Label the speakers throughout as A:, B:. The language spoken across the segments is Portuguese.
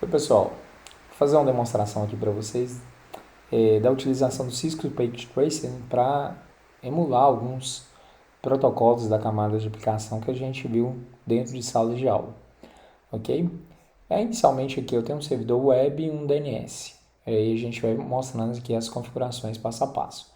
A: Oi pessoal, vou fazer uma demonstração aqui para vocês da utilização do Cisco Packet Tracer para emular alguns protocolos da camada de aplicação que a gente viu dentro de sala de aula, ok? Inicialmente aqui eu tenho um servidor web e um DNS, aí a gente vai mostrando aqui as configurações passo a passo.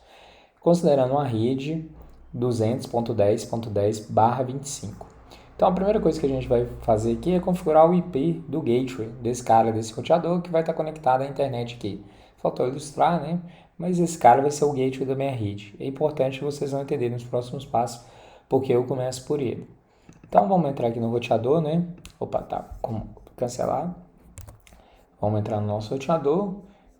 A: Considerando uma rede 200.10.10/25. Então a primeira coisa que a gente vai fazer aqui é configurar o IP do gateway desse roteador que vai estar conectado à internet aqui. Faltou ilustrar, né? Mas esse cara vai ser o gateway da minha rede. É importante que vocês vão entender nos próximos passos, porque eu começo por ele. Então vamos entrar aqui no roteador, né? Opa, tá, como cancelar. Vamos entrar no nosso roteador.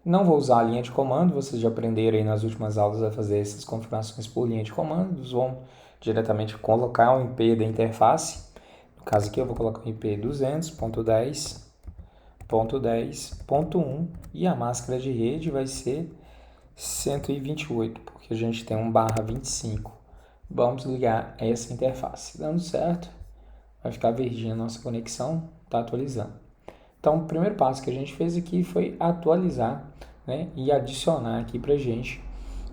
A: Não vou usar a linha de comando, vocês já aprenderam aí nas últimas aulas a fazer essas configurações por linha de comandos. Vão diretamente colocar o IP da interface. No caso aqui eu vou colocar o IP 200.10.10.1 e a máscara de rede vai ser 128, porque a gente tem um /25. Vamos ligar essa interface. Dando certo, vai ficar verdinha a nossa conexão, está atualizando. Então, o primeiro passo que a gente fez aqui foi atualizar, né, e adicionar aqui para a gente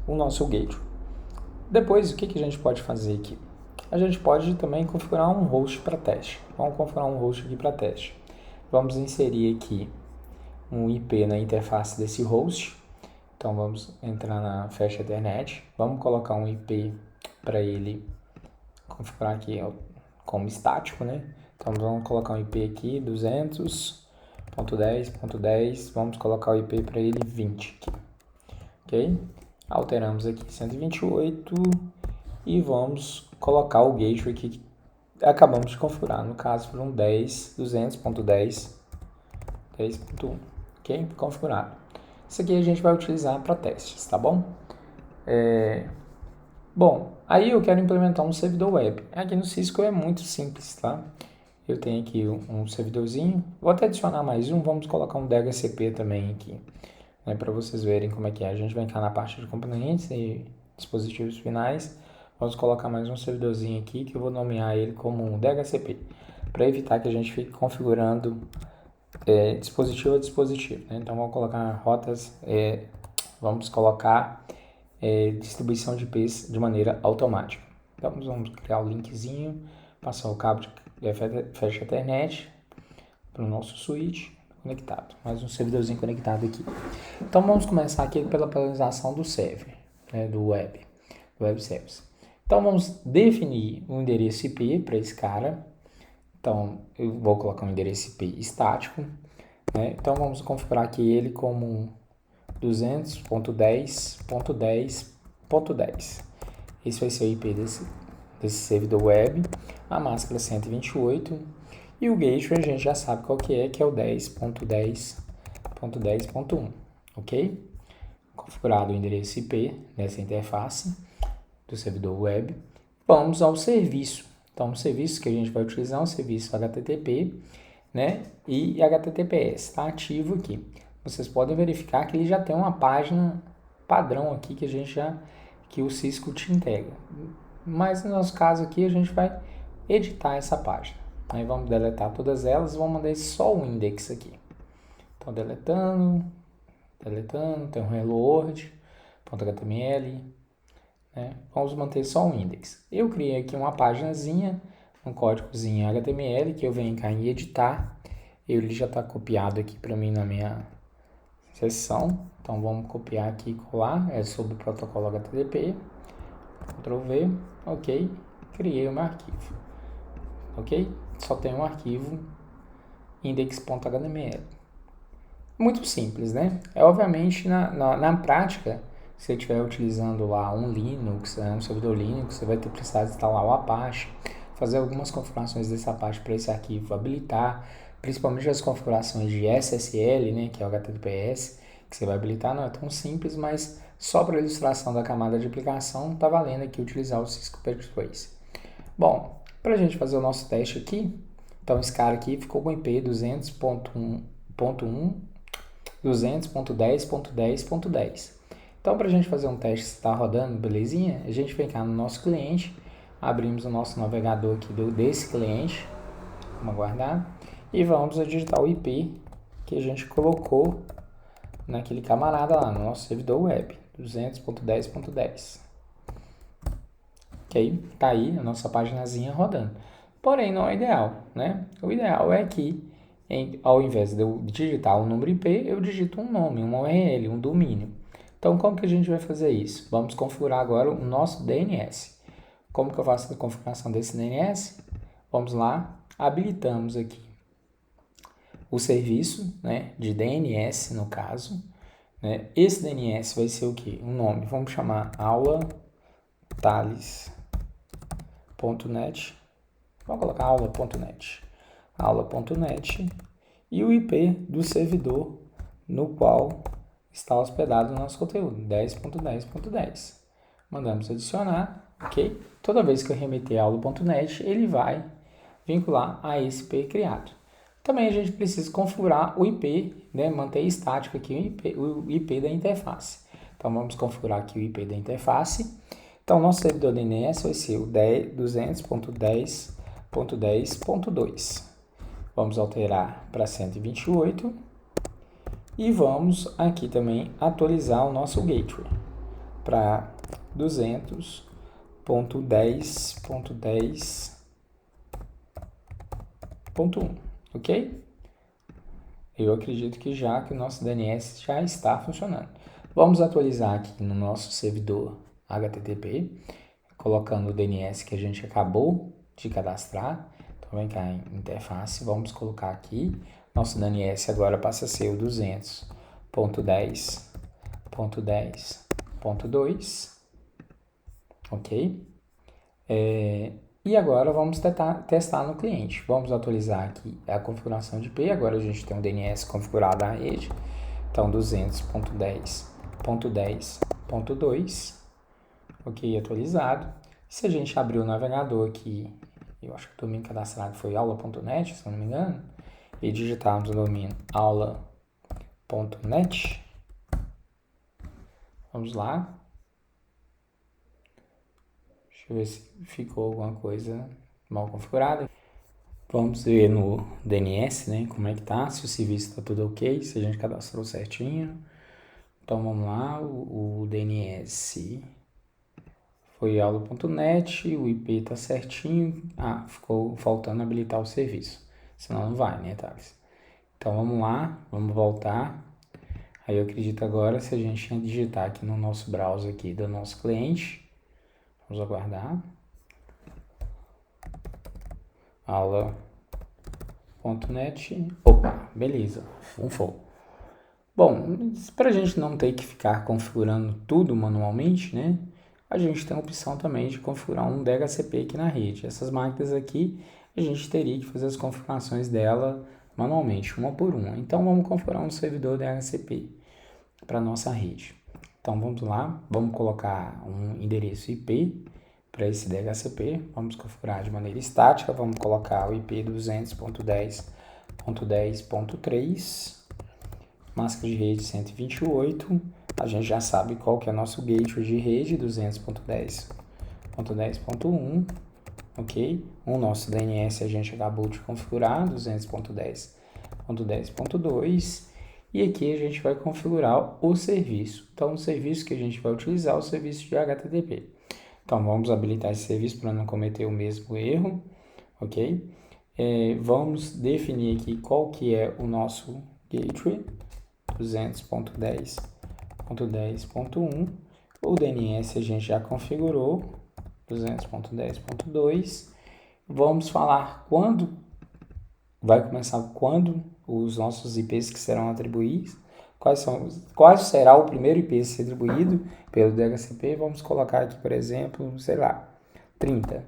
A: o nosso gateway. Depois, o que a gente pode fazer aqui? A gente pode também configurar um host para teste. Vamos configurar um host aqui para teste. Vamos inserir aqui um IP na interface desse host. Então, vamos entrar na Fast Ethernet. Vamos colocar um IP para ele configurar aqui como estático, né? Então, vamos colocar um IP aqui, 200.10.10, vamos colocar o IP para ele 20 aqui, ok? Alteramos aqui 128 e vamos colocar o gateway aqui que acabamos de configurar, no caso por um 200.10.10.1, ok? Configurado. Isso aqui a gente vai utilizar para testes, tá bom? Bom, aí eu quero implementar um servidor web. Aqui no Cisco é muito simples, tá? Eu tenho aqui um servidorzinho. Vou até adicionar mais um. Vamos colocar um DHCP também aqui, né, para vocês verem como é que é. A gente vai entrar na parte de componentes e dispositivos finais. Vamos colocar mais um servidorzinho aqui que eu vou nomear ele como um DHCP, para evitar que a gente fique configurando dispositivo a dispositivo, né? Então vamos colocar rotas, vamos colocar distribuição de IPs de maneira automática. Então vamos criar o linkzinho, passar o cabo de Fast Ethernet para o nosso switch conectado. Mais um servidorzinho conectado aqui. Então vamos começar aqui pela paralisação do server, né, do web service. Então vamos definir um endereço IP para esse cara. Então eu vou colocar um endereço IP estático, né? Então vamos configurar aqui ele como 200.10.10.10. Esse vai ser o IP desse servidor web, a máscara 128 e o gateway a gente já sabe qual que é o 10.10.10.1, ok? Configurado o endereço IP nessa interface do servidor web. Vamos ao serviço. Então, o serviço que a gente vai utilizar é um serviço HTTP, né, e HTTPS. Está ativo aqui. Vocês podem verificar que ele já tem uma página padrão aqui que o Cisco te entrega. Mas no nosso caso aqui a gente vai editar essa página. Aí vamos deletar todas elas, vamos mandar só o index aqui. Então deletando, tem um hello world.html, né? Vamos manter só o index. Eu criei aqui uma páginazinha, um códigozinho HTML que eu venho cá em editar. Ele já está copiado aqui para mim na minha seção. Então vamos copiar aqui e colar. É sobre o protocolo HTTP. Ctrl V, ok, criei o meu arquivo, ok? Só tem um arquivo index.html. Muito simples, né? Obviamente, na prática, se você estiver utilizando lá um Linux, um servidor Linux, você vai ter precisado instalar o Apache, fazer algumas configurações desse Apache para esse arquivo habilitar, principalmente as configurações de SSL, né, que é o HTTPS, que você vai habilitar. Não é tão simples, mas só para ilustração da camada de aplicação, está valendo aqui utilizar o Cisco Packet Tracer. Bom, para a gente fazer o nosso teste aqui, então esse cara aqui ficou com IP 200.10.10.10. Então, para a gente fazer um teste se está rodando, belezinha, a gente vem cá no nosso cliente, abrimos o nosso navegador aqui desse cliente, vamos aguardar, e vamos digitar o IP que a gente colocou naquele camarada lá, no nosso servidor web, 200.10.10. Ok? Tá aí a nossa paginazinha rodando. Porém, não é ideal, né? O ideal é que, ao invés de eu digitar um número IP, eu digito um nome, uma URL, um domínio. Então, como que a gente vai fazer isso? Vamos configurar agora o nosso DNS. Como que eu faço a configuração desse DNS? Vamos lá, habilitamos aqui o serviço, né, de DNS, no caso. Né? Esse DNS vai ser o quê? Um nome, vamos chamar aula.tales.net. Vamos colocar aula.net. Aula.net e o IP do servidor no qual está hospedado o nosso conteúdo, 10.10.10. Mandamos adicionar, ok? Toda vez que eu remeter aula.net, ele vai vincular a esse IP criado. Também a gente precisa configurar o IP, né? Manter estático aqui o IP da interface. Então vamos configurar aqui o IP da interface. Então nosso servidor DNS vai ser o 200.10.10.2. Vamos alterar para 128 e vamos aqui também atualizar o nosso gateway para 200.10.10.1, ok? Eu acredito que o nosso DNS já está funcionando. Vamos atualizar aqui no nosso servidor HTTP, colocando o DNS que a gente acabou de cadastrar. Então, vem cá em interface, vamos colocar aqui. Nosso DNS agora passa a ser o 200.10.10.2, ok? E agora vamos testar no cliente. Vamos atualizar aqui a configuração de IP. Agora a gente tem um DNS configurado na rede. Então, 200.10.10.2, ok, atualizado. Se a gente abrir o navegador aqui, eu acho que o domínio cadastrado foi aula.net, se eu não me engano, e digitarmos o domínio aula.net, vamos lá. Deixa eu ver se ficou alguma coisa mal configurada. Vamos ver no DNS, né, como é que tá, se o serviço está tudo ok, se a gente cadastrou certinho. Então vamos lá, o DNS foi aula.net, o IP tá certinho. Ah, ficou faltando habilitar o serviço, senão não vai, né, Thales? Então vamos lá, vamos voltar. Aí eu acredito agora, se a gente digitar aqui no nosso browser aqui do nosso cliente, vamos aguardar. Aula.net, opa, beleza, funcionou. Bom, para a gente não ter que ficar configurando tudo manualmente, né? A gente tem a opção também de configurar um DHCP aqui na rede. Essas máquinas aqui, a gente teria que fazer as configurações dela manualmente, uma por uma. Então, vamos configurar um servidor DHCP para nossa rede. Então, vamos lá, vamos colocar um endereço IP para esse DHCP. Vamos configurar de maneira estática, vamos colocar o IP 200.10.10.3, máscara de rede 128. A gente já sabe qual que é nosso gateway de rede, 200.10.10.1, ok? O nosso DNS a gente acabou de configurar, 200.10.10.2, e aqui a gente vai configurar o serviço. Então, o serviço que a gente vai utilizar é o serviço de HTTP. Então, vamos habilitar esse serviço para não cometer o mesmo erro, ok? Vamos definir aqui qual que é o nosso gateway, 200.10.10.1. O DNS a gente já configurou, 200.10.2. Vamos falar quando os nossos IPs que serão atribuídos, qual será o primeiro IP a ser atribuído pelo DHCP. Vamos colocar aqui, por exemplo, sei lá, 30.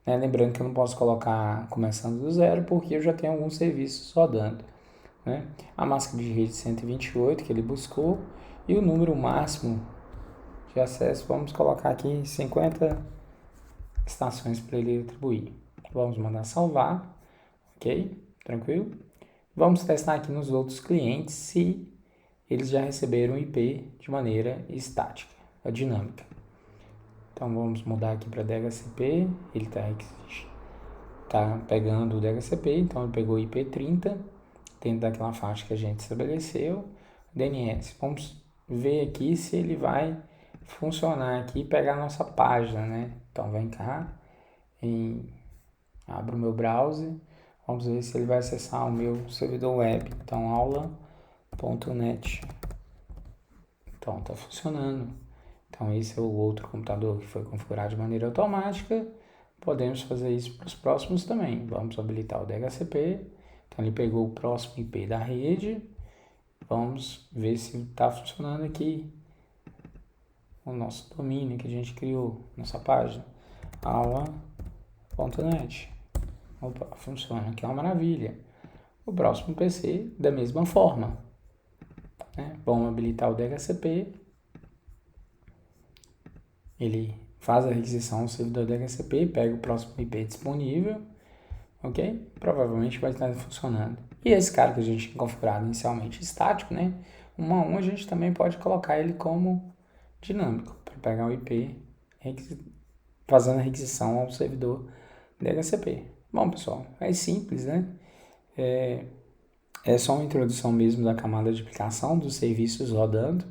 A: Né? Lembrando que eu não posso colocar começando do zero, porque eu já tenho alguns serviços rodando. Né? A máscara de rede 128 que ele buscou, e o número máximo de acesso, vamos colocar aqui 50 estações para ele atribuir. Vamos mandar salvar, ok? Tranquilo? Vamos testar aqui nos outros clientes se eles já receberam o IP de maneira estática, a dinâmica. Então vamos mudar aqui para DHCP, ele está pegando o DHCP, então ele pegou o IP 30, dentro daquela faixa que a gente estabeleceu, DNS. Vamos ver aqui se ele vai funcionar aqui e pegar a nossa página, né? Então, vem cá, abro o meu browser, vamos ver se ele vai acessar o meu servidor web. Então, aula.net. Então, está funcionando. Então, esse é o outro computador que foi configurado de maneira automática. Podemos fazer isso para os próximos também. Vamos habilitar o DHCP. Então, ele pegou o próximo IP da rede. Vamos ver se está funcionando aqui o nosso domínio que a gente criou, nossa página, aula.net. Opa, funciona, que é uma maravilha. O próximo PC, da mesma forma, né? Vamos habilitar o DHCP. Ele faz a requisição do servidor DHCP, pega o próximo IP disponível, ok? Provavelmente vai estar funcionando. E esse cara que a gente tinha configurado inicialmente estático, né? 1 a 1 a gente também pode colocar ele como dinâmico, para pegar o IP fazendo a requisição ao servidor DHCP. Bom, pessoal, é simples, né? É só uma introdução mesmo da camada de aplicação dos serviços rodando.